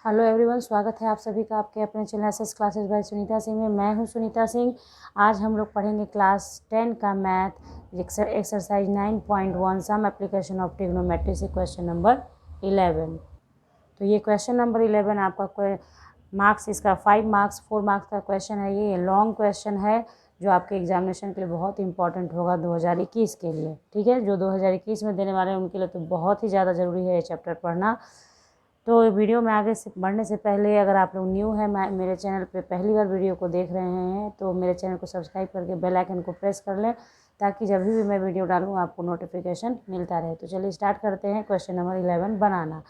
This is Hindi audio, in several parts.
हेलो एवरीवन, स्वागत है आप सभी का आपके अपने channel SS classes bye Sunita Singh में। मैं हूं सुनीता सिंह। आज हम लोग पढ़ेंगे क्लास 10 का math exercise 9.1 some application of trigonometry से क्वेश्चन नंबर 11। तो ये क्वेश्चन नंबर 11 आपका मार्क्स, इसका 5 मार्क्स 4 मार्क्स का क्वेश्चन है। ये लॉन्ग क्वेश्चन है जो आपके एग्जामिनेशन के लिए बहुत इंपॉर्टेंट होगा 2021 के लिए। ठीक है, जो 2021 में देने वाले हैं उनके लिए तो बहुत ही ज़्यादा ज़रूरी है ये चैप्टर पढ़ना। तो वीडियो में आगे से बढ़ने से पहले अगर आप लोग न्यू है मेरे चैनल पे पहली बार वीडियो को देख रहे हैं तो मेरे चैनल को सब्सक्राइब करके बेल आइकन को प्रेस कर लें ताकि जब भी मैं वीडियो डालूँ आपको नोटिफिकेशन मिलता रहे। तो चलिए स्टार्ट करते हैं क्वेश्चन नंबर 11 बनाना।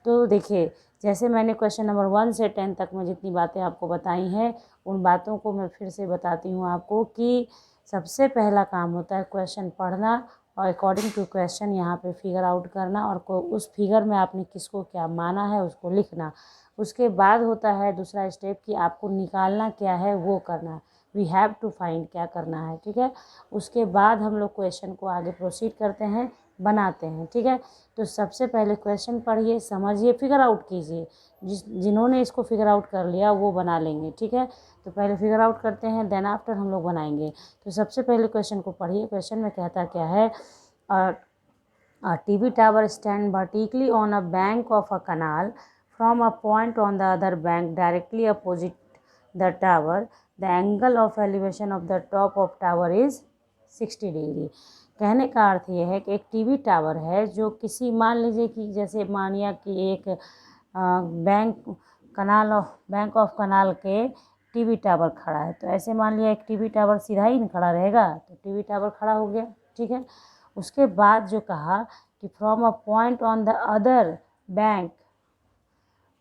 तो देखिए, जैसे मैंने क्वेश्चन नंबर 1 से 10 तक में जितनी बातें आपको बताई हैं उन बातों को मैं फिर से बताती हूँ आपको कि सबसे पहला काम होता है क्वेश्चन पढ़ना और अकॉर्डिंग टू क्वेश्चन यहाँ पे फिगर आउट करना और उस फिगर में आपने किसको क्या माना है उसको लिखना। उसके बाद होता है दूसरा स्टेप कि आपको निकालना क्या है वो करना। वी हैव टू फाइंड क्या करना है। ठीक है, उसके बाद हम लोग क्वेश्चन को आगे प्रोसीड करते हैं, बनाते हैं। ठीक है, तो सबसे पहले क्वेश्चन पढ़िए, समझिए, फिगर आउट कीजिए। जिन्होंने इसको फिगर आउट कर लिया वो बना लेंगे। ठीक है, तो पहले फिगर आउट करते हैं, देन आफ्टर हम लोग बनाएंगे। तो सबसे पहले क्वेश्चन को पढ़िए। क्वेश्चन में कहता क्या है, a TV tower stand vertically on a bank of a canal from a point on the other bank directly opposite the tower. The angle of elevation of the top of tower is 60 degree. कहने का अर्थ ये है कि एक टीवी टावर है जो किसी, मान लीजिए कि जैसे मानिया कि एक बैंक ऑफ कनाल के टीवी टावर खड़ा है। तो ऐसे मान लिया एक टीवी टावर सीधा ही नहीं खड़ा रहेगा, तो टीवी टावर खड़ा हो गया। ठीक है, उसके बाद जो कहा कि from a point on the other bank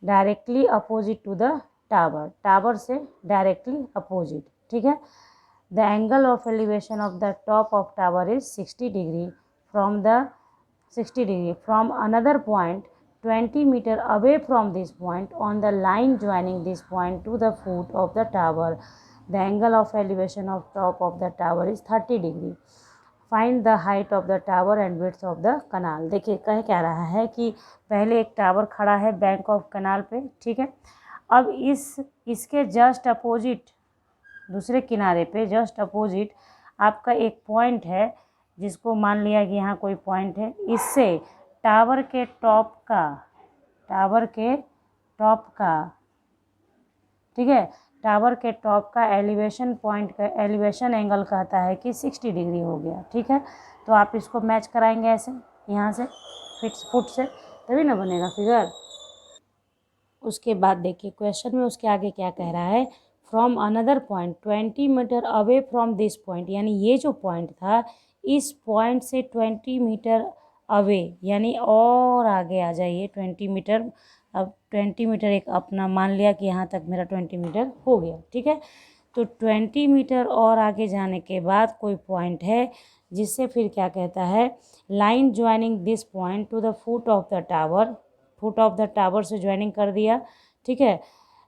directly opposite to the tower, tower से डायरेक्टली अपोजिट। ठीक है, the angle of elevation of the top of tower is 60 degree from another point 20 metre away from this point on the line joining this point to the foot of the tower. The angle of elevation of top of the tower is 30 degree. Find the height of the tower and width of the कनाल। देखिए कह रहा है कि पहले एक टावर खड़ा है बैंक ऑफ कनाल पे। ठीक है, अब इसके जस्ट अपोजिट, दूसरे किनारे पे जस्ट अपोजिट आपका एक पॉइंट है, जिसको मान लिया कि यहाँ कोई पॉइंट है। इससे टावर के टॉप का ठीक है, टावर के टॉप का एलिवेशन पॉइंट का एलिवेशन एंगल कहता है कि 60 डिग्री हो गया। ठीक है, तो आप इसको मैच कराएंगे ऐसे, यहाँ से फुट से, तभी ना बनेगा फिगर। उसके बाद देखिए क्वेश्चन में उसके आगे क्या कह रहा है, from another point 20 metre away from this point, यानी ये जो पॉइंट था इस पॉइंट से 20 मीटर अवे, यानी और आगे आ जाइए 20 मीटर। अब 20 मीटर एक अपना मान लिया कि यहाँ तक मेरा 20 मीटर हो गया। ठीक है, तो 20 मीटर और आगे जाने के बाद कोई पॉइंट है जिससे फिर क्या कहता है, line joining this point to the foot of the tower से ज्वाइनिंग कर दिया। ठीक है,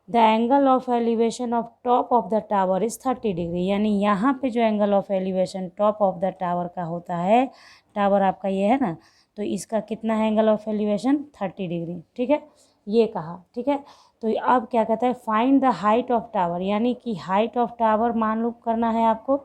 the angle of elevation of top of the tower is 30 degree, यानी यहाँ पे जो angle of elevation top of the tower का होता है, टावर आपका ये है ना, तो इसका कितना है एंगल ऑफ एलिवेशन 30 डिग्री। ठीक है, ये कहा। ठीक है, तो अब क्या कहता है, find the height of tower, यानी कि हाइट ऑफ टावर मालूम करना है आपको।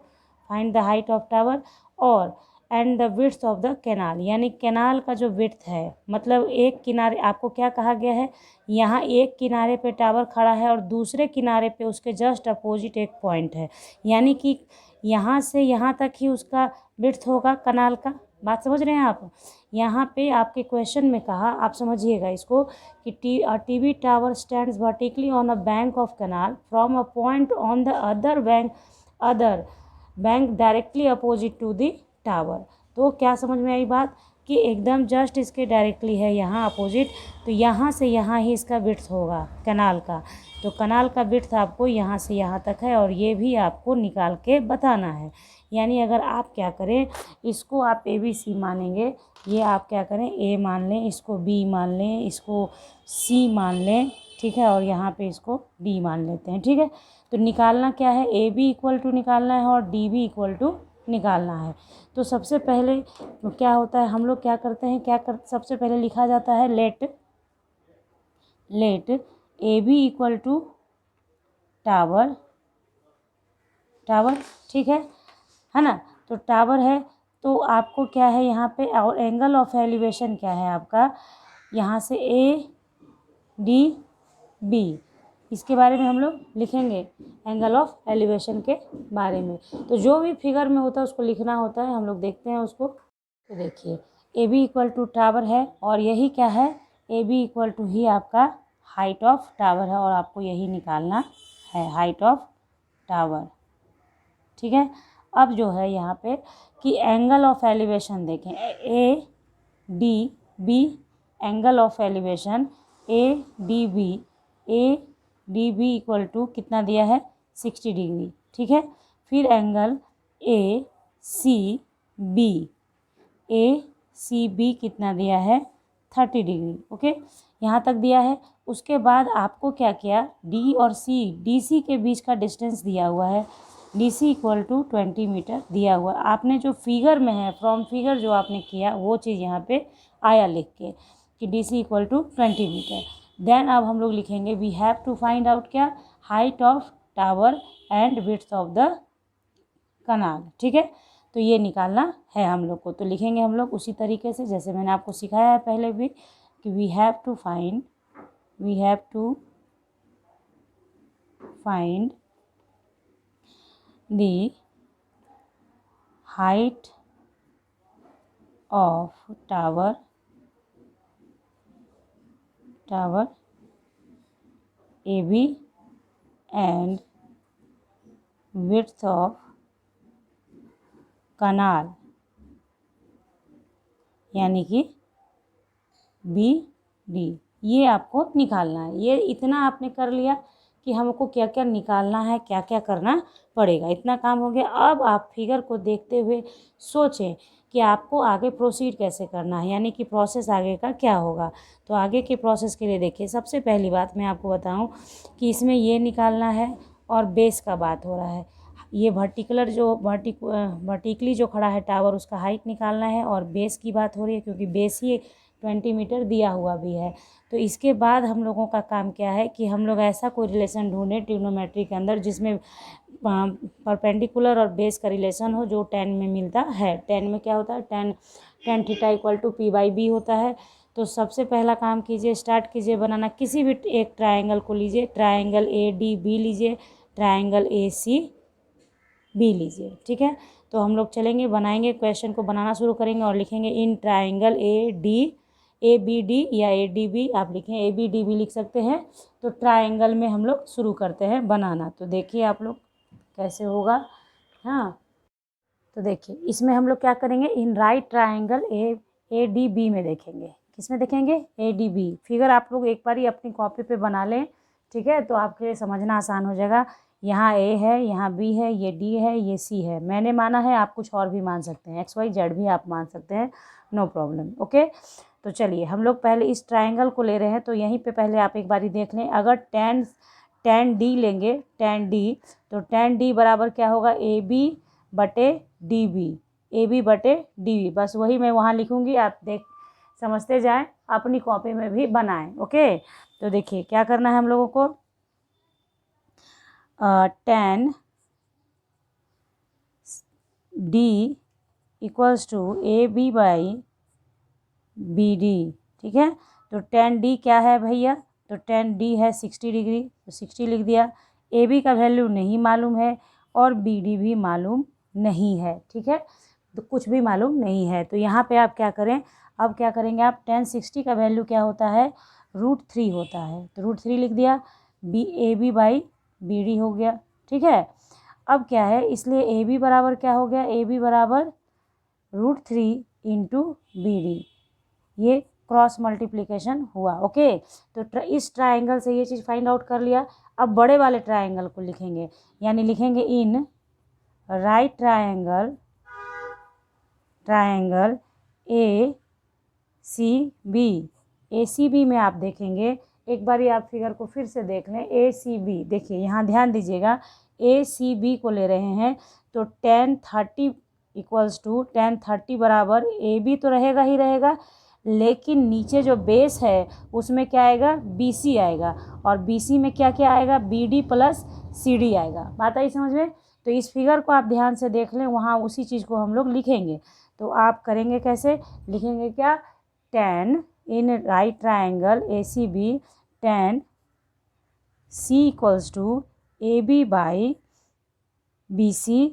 Find the height of tower और and the width of the canal, यानी कैनाल का जो विड्थ है, मतलब एक किनारे आपको क्या कहा गया है, यहाँ एक किनारे पे टावर खड़ा है और दूसरे किनारे पे उसके जस्ट अपोजिट एक पॉइंट है, यानी कि यहाँ से यहाँ तक ही उसका विड्थ होगा कनाल का। बात समझ रहे हैं आप। यहाँ पे आपके क्वेश्चन में कहा, आप समझिएगा इसको, कि TV tower stands vertically on a bank of canal from a point on the other bank directly opposite to the tower. तो क्या समझ में आई बात, कि एकदम जस्ट इसके डायरेक्टली है यहाँ अपोजिट, तो यहाँ से यहाँ ही इसका विड्थ होगा कनाल का। तो कनाल का विड्थ आपको यहाँ से यहाँ तक है और ये भी आपको निकाल के बताना है। यानी अगर आप क्या करें, इसको आप ABC मानेंगे, ये आप क्या करें A मान लें, इसको B मान लें, इसको C मान लें। ठीक है, और यहाँ पे इसको D मान लेते हैं। ठीक है, तो निकालना क्या है, AB इक्वल टू निकालना है और DB इक्वल टू निकालना है। तो सबसे पहले क्या होता है, हम लोग क्या करते हैं, सबसे पहले लिखा जाता है let A B equal to tower, tower ठीक है ना। तो टावर है तो आपको क्या है यहाँ पे, और एंगल ऑफ एलिवेशन क्या है आपका, यहाँ से ए डी बी, इसके बारे में हम लोग लिखेंगे एंगल ऑफ एलिवेशन के बारे में। तो जो भी फिगर में होता है उसको लिखना होता है, हम लोग देखते हैं उसको। तो देखिए A B equal to tower है और यही क्या है, ए बी इक्वल टू ही आपका हाइट ऑफ टावर है और आपको यही निकालना है हाइट ऑफ टावर, ठीक है। अब जो है यहाँ पे कि एंगल ऑफ एलिवेशन देखें, A D B, angle of elevation A D B equal to कितना दिया है 60 डिग्री, ठीक है। फिर एंगल ए सी बी कितना दिया है 30 डिग्री, ओके, यहाँ तक दिया है। उसके बाद आपको क्या किया, डी और डी सी के बीच का डिस्टेंस दिया हुआ है, D C equal to 20 metre दिया हुआ। आपने जो फिगर में है, फ्रॉम फिगर जो आपने किया वो चीज़ यहाँ पे आया लिख के कि D C equal to 20 metre. Then अब हम लोग लिखेंगे we have to find out क्या, height of tower and width of the canal, ठीक है। तो ये निकालना है हम लोग को। तो लिखेंगे हम लोग उसी तरीके से जैसे मैंने आपको सिखाया है पहले भी कि we have to find the height of tower AB and width of canal यानी कि BD, ये आपको निकालना है। ये इतना आपने कर लिया कि हमको क्या क्या निकालना है, क्या क्या करना पड़ेगा, इतना काम हो गया। अब आप फिगर को देखते हुए सोचें कि आपको आगे प्रोसीड कैसे करना है, यानी कि प्रोसेस आगे का क्या होगा। तो आगे के प्रोसेस के लिए देखिए, सबसे पहली बात मैं आपको बताऊं कि इसमें ये निकालना है और बेस का बात हो रहा है। ये वर्टिकली जो खड़ा है टावर उसका हाइट निकालना है और बेस की बात हो रही है क्योंकि बेस ही 20 मीटर दिया हुआ भी है। तो इसके बाद हम लोगों का काम क्या है कि हम लोग ऐसा कोई रिलेशन ढूंढें ट्रिग्नोमेट्री के अंदर जिसमें परपेंडिकुलर और बेस का रिलेशन हो जो tan में मिलता है। tan में क्या होता है, tan theta equal to P by B होता है। तो सबसे पहला काम कीजिए, स्टार्ट कीजिए बनाना, किसी भी एक ट्रायंगल को लीजिए, ट्रायंगल ए डी बी लीजिए, ट्रायंगल ए सी बी लीजिए, ठीक है। तो हम लोग चलेंगे, बनाएंगे, क्वेश्चन को बनाना शुरू करेंगे और लिखेंगे in triangle A B D या ए डी बी आप लिखें, ए बी डी बी लिख सकते हैं। तो ट्रायंगल में हम लोग शुरू करते हैं बनाना। तो देखिए आप लोग कैसे होगा, हाँ। तो देखिए इसमें हम लोग क्या करेंगे, in right triangle A D B में देखेंगे, किस में देखेंगे, ए डी बी। फिगर आप लोग एक बार ही अपनी कॉपी पे बना लें, ठीक है, तो आपके लिए समझना आसान हो जाएगा। यहाँ ए है, यहाँ बी है, ये डी है, ये सी है, मैंने माना है, आप कुछ और भी मान सकते हैं, एक्स वाई जेड भी आप मान सकते हैं, नो प्रॉब्लम, ओके। तो चलिए हम लोग पहले इस ट्रायंगल को ले रहे हैं। तो यहीं पे पहले आप एक बारी देख लें, अगर tan डी लेंगे, tan डी, तो tan डी बराबर क्या होगा, ए बी बटे डी बी, ए बी बटे डी बी। बस वही मैं वहाँ लिखूँगी, आप समझते जाएं, अपनी कॉपी में भी बनाएं, ओके। तो देखिए क्या करना है हम लोगों को, tan D equals to A B by B D, ठीक है। तो tan डी क्या है भैया, तो tan डी है 60 डिग्री, तो 60 लिख दिया। ए बी का वैल्यू नहीं मालूम है और बी डी भी मालूम नहीं है, ठीक है, तो कुछ भी मालूम नहीं है। तो यहाँ पे आप क्या करें, अब क्या करेंगे आप, tan 60 का वैल्यू क्या होता है, √3 होता है, तो √3 लिख दिया, A B by B D हो गया, ठीक है। अब क्या है, इसलिए ए बी बराबर क्या हो गया, ए बी बराबर √3 इंटू बी डी, ये क्रॉस मल्टीप्लिकेशन हुआ, ओके। तो इस ट्रायंगल से ये चीज़ फाइंड आउट कर लिया। अब बड़े वाले ट्रायंगल को लिखेंगे, यानी लिखेंगे in right triangle A C B में आप देखेंगे, एक बारी आप फिगर को फिर से देख लें, ए सी बी, देखिए यहाँ ध्यान दीजिएगा, ए सी बी को ले रहे हैं। तो tan 30 इक्वल्स टू tan 30 बराबर ए बी तो रहेगा ही रहेगा, लेकिन नीचे जो बेस है उसमें क्या आएगा, BC आएगा, और BC में क्या क्या आएगा, BD प्लस CD आएगा। बात आई समझ में? तो इस फिगर को आप ध्यान से देख लें, वहाँ उसी चीज़ को हम लोग लिखेंगे। तो आप करेंगे कैसे, लिखेंगे क्या, tan in right triangle ACB tan C equals to AB by BC,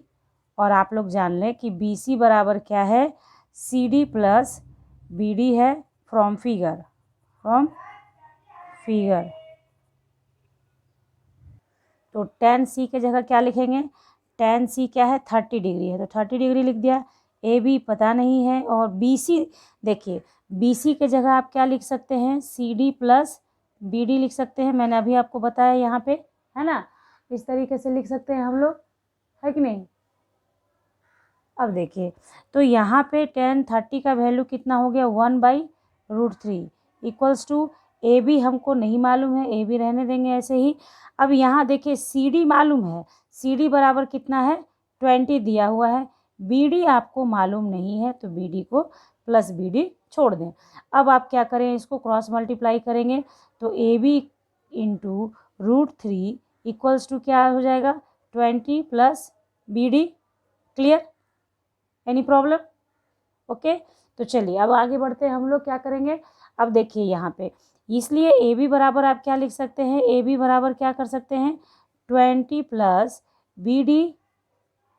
और आप लोग जान लें कि BC बराबर क्या है, CD प्लस BD है, फ्रॉम फिगर तो tan C के जगह क्या लिखेंगे, tan C क्या है, 30 डिग्री है, तो 30 डिग्री लिख दिया। AB पता नहीं है, और BC देखिए, BC के जगह आप क्या लिख सकते हैं, CD प्लस BD लिख सकते हैं। मैंने अभी आपको बताया यहाँ पे, है ना, इस तरीके से लिख सकते हैं हम लोग, है कि नहीं। अब देखिए, तो यहाँ पे tan 30 का वैल्यू कितना हो गया, 1/√3 इक्वल्स टू AB हमको नहीं मालूम है, AB रहने देंगे ऐसे ही। अब यहाँ देखिए CD मालूम है, CD बराबर कितना है, 20 दिया हुआ है। BD आपको मालूम नहीं है, तो BD को प्लस BD छोड़ दें। अब आप क्या करें, इसको क्रॉस मल्टीप्लाई करेंगे, तो AB इंटू √3 इक्वल्स टू क्या हो जाएगा, 20 plus BD। Clear, any problem, okay. तो चलिए अब आगे बढ़ते हैं, हम लोग क्या करेंगे। अब देखिए यहाँ पे, इसलिए AB बराबर आप क्या लिख सकते हैं, AB बराबर क्या कर सकते हैं, 20 प्लस BD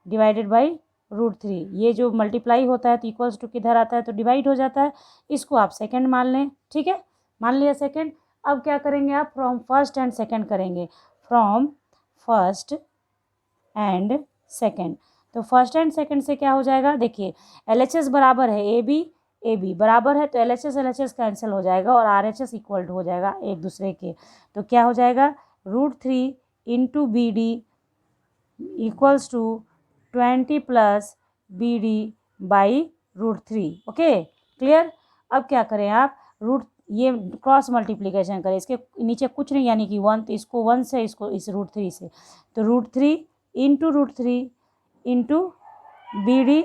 डिवाइडेड बाई √3। ये जो मल्टीप्लाई होता है तो इक्वल्स टू किधर आता है, तो डिवाइड हो जाता है। इसको आप सेकंड मान लें, ठीक है, मान लिया सेकंड। अब क्या करेंगे आप, फ्रॉम फर्स्ट एंड सेकंड करेंगे, फ्रॉम फर्स्ट एंड सेकंड। तो फर्स्ट एंड सेकंड से क्या हो जाएगा, देखिए LHS बराबर है AB बराबर है, तो LHS कैंसिल हो जाएगा और RHS इक्वल हो जाएगा एक दूसरे के। तो क्या हो जाएगा, √3 into BD equals to 20 plus BD by √3। Okay, clear. अब क्या करें आप, ये क्रॉस मल्टीप्लिकेशन करें, इसके नीचे कुछ नहीं, यानी कि 1, तो इसको 1 से, इसको इस √3 से, तो √3 इंटू √3 इंटू BD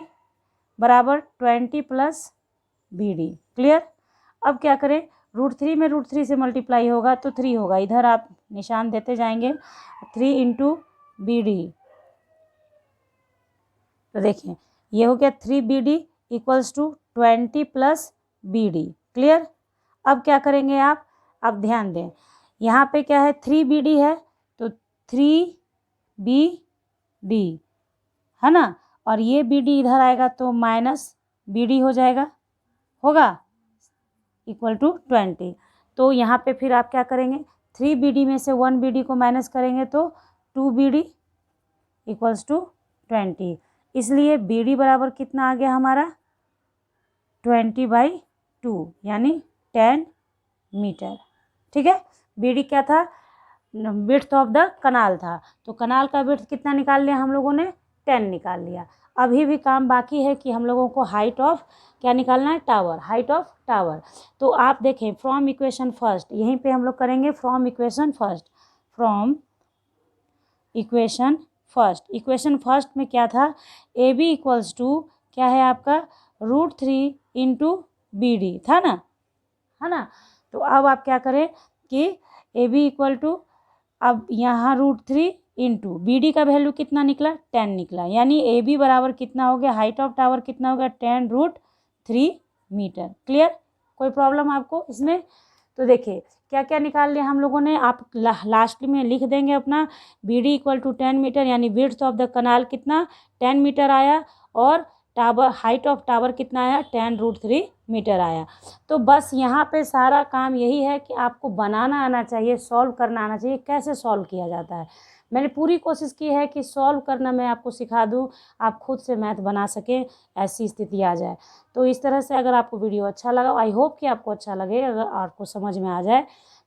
बराबर 20 प्लस BD। क्लियर। अब क्या करें, √3 में √3 से मल्टीप्लाई होगा तो 3 होगा, इधर आप निशान देते जाएंगे, 3 इंटू BD। तो देखिए ये हो गया 3BD equals to 20 plus BD। Clear. अब क्या करेंगे आप, अब ध्यान दें, यहाँ पे क्या है, 3BD है, तो 3BD है ना, और ये BD इधर आएगा तो माइनस BD हो जाएगा, होगा, इक्वल टू 20। तो यहाँ पे फिर आप क्या करेंगे, 3BD में से 1BD को माइनस करेंगे तो 2BD इक्वल्स टू 20। इसलिए BD बराबर कितना आ गया हमारा, 20/2 यानी 10 मीटर। ठीक है, BD क्या था, विड्थ ऑफ द कनाल था, तो कनाल का विड्थ कितना निकाल लिया हम लोगों ने, 10 निकाल लिया। अभी भी काम बाकी है कि हम लोगों को हाइट ऑफ क्या निकालना है, टावर, हाइट ऑफ टावर। तो आप देखें, फ्रॉम इक्वेशन फर्स्ट, यहीं पे हम लोग करेंगे from equation first. From equation first में क्या था, AB इक्वल्स टू क्या है आपका, √3 इंटू BD था ना, है ना। तो अब आप क्या करें कि AB इक्वल टू, अब यहाँ √3 इंटू BD का वैल्यू कितना निकला, 10 निकला, यानी AB बराबर कितना हो गया, हाइट ऑफ टावर कितना हो गया, 10√3 मीटर। क्लियर, कोई प्रॉब्लम आपको इसमें। तो देखिए क्या क्या निकाल लिया हम लोगों ने, आप लास्ट में लिख देंगे अपना, BD इक्वल टू 10 मीटर, यानी विड्थ ऑफ द कनाल कितना 10 मीटर आया, और टावर, हाइट ऑफ टावर कितना आया, 10√3 मीटर आया। तो बस यहाँ पे सारा काम यही है कि आपको बनाना आना चाहिए, सॉल्व करना आना चाहिए, कैसे सॉल्व किया जाता है। मैंने पूरी कोशिश की है कि सॉल्व करना मैं आपको सिखा दूं, आप खुद से मैथ बना सकें, ऐसी स्थिति आ जाए। तो इस तरह से अगर आपको वीडियो अच्छा लगा, आई होप कि आपको अच्छा लगे, अगर आपको समझ में आ जाए,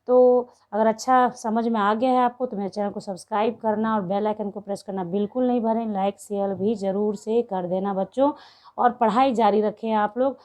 तो अगर अच्छा समझ में आ गया है आपको, तो मेरे चैनल को सब्सक्राइब करना और बेल आइकन को प्रेस करना बिल्कुल नहीं भूलें, लाइक शेयर भी ज़रूर से कर देना बच्चों, और पढ़ाई जारी रखें आप लोग।